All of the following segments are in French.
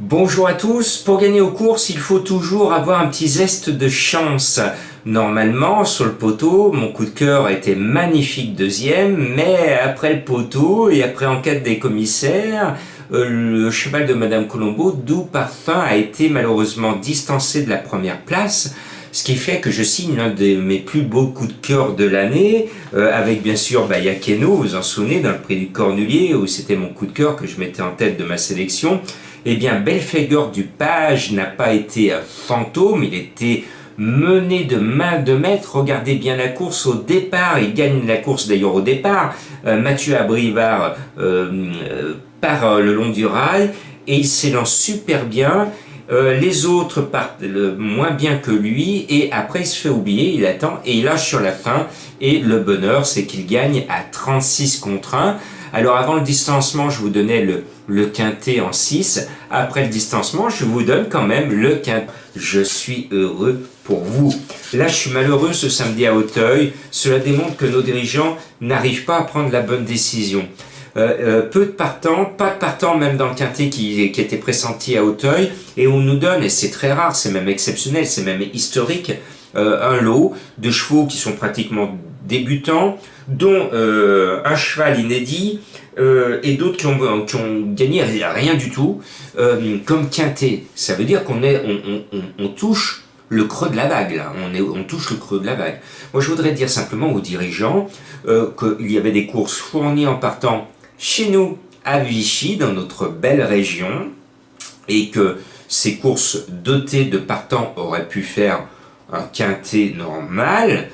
Bonjour à tous, pour gagner aux courses, il faut toujours avoir un petit zeste de chance. Normalement, sur le poteau, mon coup de cœur a été magnifique deuxième, mais après le poteau et après enquête des commissaires, le cheval de Madame Colombo, Doux Parfum, a été malheureusement distancé de la première place. Ce qui fait que je signe l'un de mes plus beaux coups de cœur de l'année, avec bien sûr Yakeno, vous en souvenez, dans le prix du Cornulier, où c'était mon coup de cœur que je mettais en tête de ma sélection. Eh bien, Belphégor du Page n'a pas été un fantôme, il était mené de main de maître. Regardez bien la course au départ, il gagne la course d'ailleurs au départ. Mathieu Abrivard part le long du rail et il s'élance super bien. Les autres partent moins bien que lui et après il se fait oublier, il attend et il lâche sur la fin et le bonheur c'est qu'il gagne à 36 contre 1. Alors avant le distancement je vous donnais le quintet en 6, après le distancement je vous donne quand même le quintet. Je suis heureux pour vous. Là je suis malheureux ce samedi à Auteuil, cela démontre que nos dirigeants n'arrivent pas à prendre la bonne décision. Peu de partants, pas de partants même dans le quintet qui était pressenti à Auteuil, et on nous donne, et c'est très rare, c'est même exceptionnel, c'est même historique, un lot de chevaux qui sont pratiquement débutants, dont un cheval inédit, et d'autres qui ont gagné rien du tout, comme quintet. Ça veut dire on touche le creux de la vague, là. On touche le creux de la vague. Moi, je voudrais dire simplement aux dirigeants qu'il y avait des courses fournies en partant chez nous, à Vichy, dans notre belle région, et que ces courses dotées de partants auraient pu faire un quintet normal,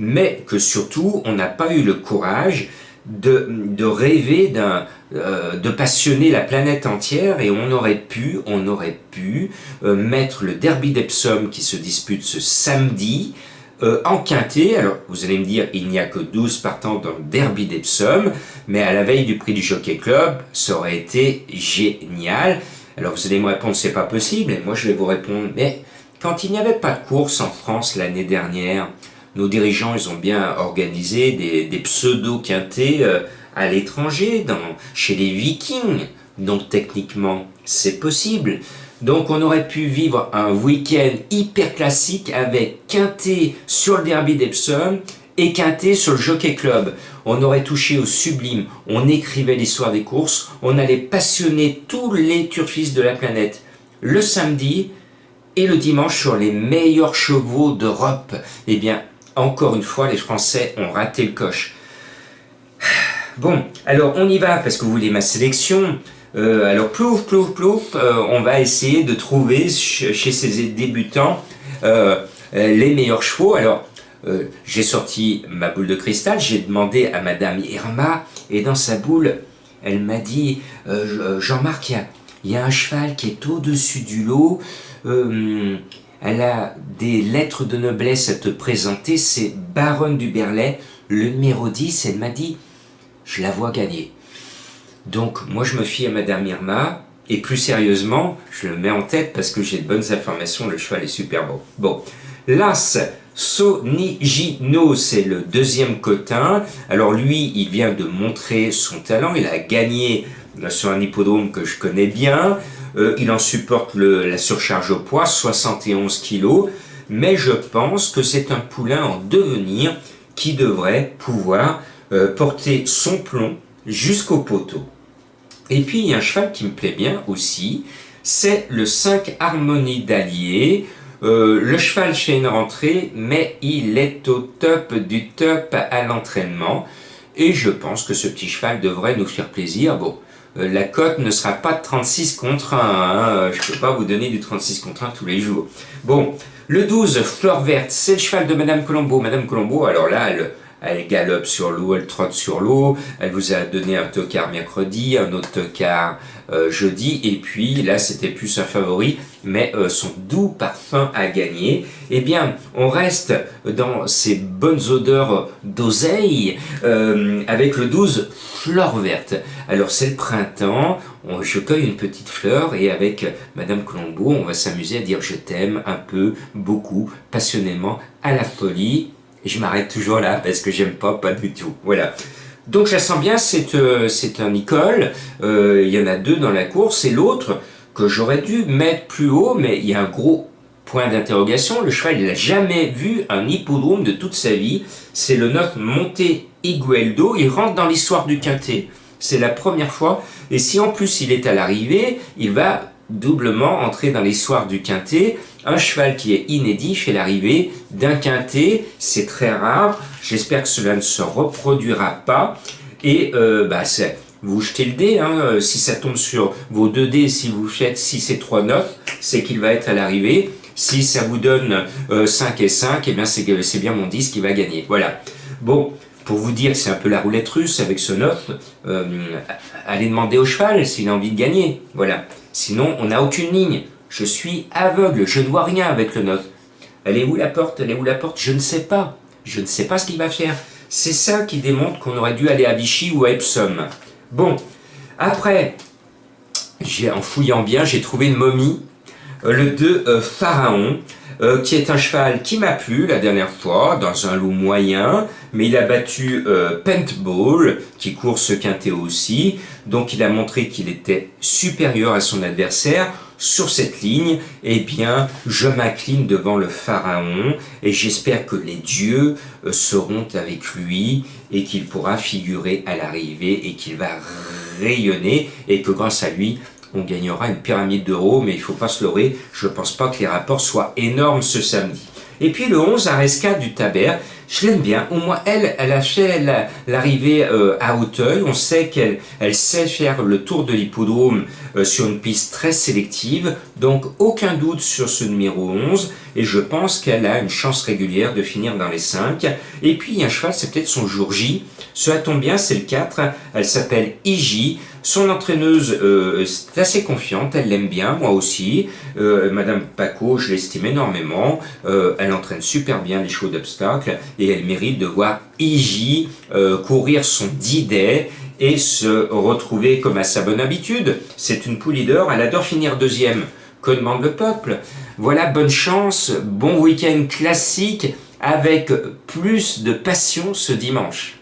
mais que surtout, on n'a pas eu le courage de rêver de passionner la planète entière, et on aurait pu mettre le derby d'Epsom qui se dispute ce samedi en quintet. Alors vous allez me dire, il n'y a que 12 partants dans le derby d'Epsom, mais à la veille du prix du Jockey Club, ça aurait été génial. Alors vous allez me répondre, c'est pas possible, et moi je vais vous répondre, mais quand il n'y avait pas de course en France l'année dernière, nos dirigeants, ils ont bien organisé des pseudo-quintets à l'étranger, chez les Vikings. Donc techniquement, c'est possible. Donc on aurait pu vivre un week-end hyper classique avec quintet sur le derby d'Epsom et quintet sur le Jockey Club. On aurait touché au sublime, on écrivait l'histoire des courses, on allait passionner tous les turfistes de la planète le samedi et le dimanche sur les meilleurs chevaux d'Europe. Eh bien, encore une fois, les Français ont raté le coche. Bon, alors on y va parce que vous voulez ma sélection. Alors plouf, on va essayer de trouver chez ces débutants les meilleurs chevaux. Alors j'ai sorti ma boule de cristal, j'ai demandé à Madame Irma, et dans sa boule, elle m'a dit Jean-Marc, il y a un cheval qui est au-dessus du lot. Elle a des lettres de noblesse à te présenter, c'est Baronne du Berlay, le numéro 10, elle m'a dit, je la vois gagner. Donc moi je me fie à Madame Irma, et plus sérieusement, je le mets en tête parce que j'ai de bonnes informations, le cheval est super beau. Bon, l'As Sonigino, c'est le deuxième cotin. Alors lui, il vient de montrer son talent, il a gagné sur un hippodrome que je connais bien. Il en supporte la surcharge au poids, 71 kg, mais je pense que c'est un poulain en devenir qui devrait pouvoir porter son plomb jusqu'au poteau. Et puis il y a un cheval qui me plaît bien aussi, c'est le 5 Harmonie d'Allier. Le cheval fait une rentrée, mais il est au top du top à l'entraînement, et je pense que ce petit cheval devrait nous faire plaisir. Bon, la cote ne sera pas de 36 contre 1, hein. Je ne peux pas vous donner du 36 contre 1 tous les jours. Bon, le 12, Fleur Verte, c'est le cheval de Madame Colombo. Madame Colombo, alors là, elle galope sur l'eau, elle trotte sur l'eau, elle vous a donné un tocard mercredi, un autre tocard jeudi, et puis là c'était plus un favori, mais son Doux Parfum a gagné. Eh bien, on reste dans ces bonnes odeurs d'oseille avec le 12 Fleur Verte. Alors c'est le printemps, je cueille une petite fleur et avec Madame Colombo, on va s'amuser à dire je t'aime un peu, beaucoup, passionnément, à la folie. Et je m'arrête toujours là parce que j'aime pas du tout. Voilà. Donc je la sens bien, c'est un Nicole, il y en a deux dans la course, et l'autre que j'aurais dû mettre plus haut, mais il y a un gros point d'interrogation, le cheval il n'a jamais vu un hippodrome de toute sa vie, c'est le 9 Monte Igueldo, il rentre dans l'histoire du Quintet, c'est la première fois, et si en plus il est à l'arrivée, il va doublement entrer dans l'histoire du Quintet, un cheval qui est inédit fait l'arrivée d'un Quintet, c'est très rare, j'espère que cela ne se reproduira pas, et vous jetez le dé, hein, si ça tombe sur vos 2 dés, si vous faites 6 et 3, 9, c'est qu'il va être à l'arrivée, si ça vous donne 5 et 5, eh bien c'est bien mon 10 qui va gagner, voilà. Bon, pour vous dire que c'est un peu la roulette russe avec ce 9, allez demander au cheval s'il a envie de gagner, voilà. Sinon, on n'a aucune ligne. Je suis aveugle, je ne vois rien avec le 9. Elle est où la porte? Elle est où la porte? Je ne sais pas. Je ne sais pas ce qu'il va faire. C'est ça qui démontre qu'on aurait dû aller à Vichy ou à Epsom. Bon, après, en fouillant bien, j'ai trouvé une momie, le 2 Pharaon, qui est un cheval qui m'a plu la dernière fois, dans un lot moyen, mais il a battu Paintball, qui court ce Quintet aussi, donc il a montré qu'il était supérieur à son adversaire. Sur cette ligne, eh bien, je m'incline devant le Pharaon, et j'espère que les dieux seront avec lui, et qu'il pourra figurer à l'arrivée, et qu'il va rayonner, et que grâce à lui, on gagnera une pyramide d'euros, mais il ne faut pas se leurrer, je ne pense pas que les rapports soient énormes ce samedi. Et puis le 11, Areska du Taber, je l'aime bien, au moins elle a fait l'arrivée à Auteuil, on sait qu'elle sait faire le tour de l'hippodrome sur une piste très sélective, donc aucun doute sur ce numéro 11, et je pense qu'elle a une chance régulière de finir dans les 5. Et puis il y a un cheval, c'est peut-être son jour J, cela tombe bien, c'est le 4, elle s'appelle Iji. Son entraîneuse est assez confiante, elle l'aime bien, moi aussi. Madame Paco, je l'estime énormément. Elle entraîne super bien les chevaux d'obstacles et elle mérite de voir Iji courir son 10 dais et se retrouver comme à sa bonne habitude. C'est une poule leader, elle adore finir deuxième. Que demande le peuple? Voilà, bonne chance, bon week-end classique avec plus de passion ce dimanche.